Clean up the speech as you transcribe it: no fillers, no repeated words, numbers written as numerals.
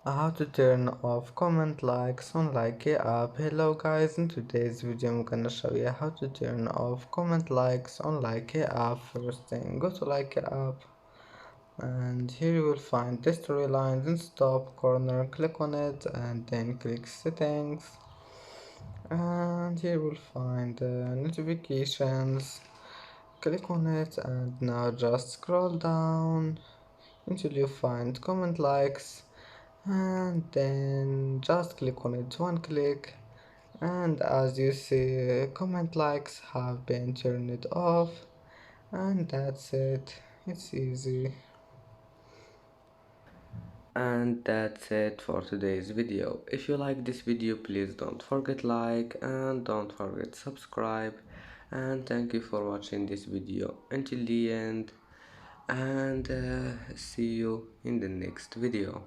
How to turn off comment likes on Likee app. Hello guys, in today's video I'm gonna show you how to turn off comment likes on Likee app. First thing, go to Likee app and here you will find the storylines in top corner. Click on it and then click settings, and here you will find notifications. Click on it and now just scroll down until you find comment likes, and then just click on it one click, and as you see comment likes have been turned off, and that's it. It's easy. And that's it for today's video. If you like this video, please don't forget like and don't forget subscribe, and thank you for watching this video until the end, and see you in the next video.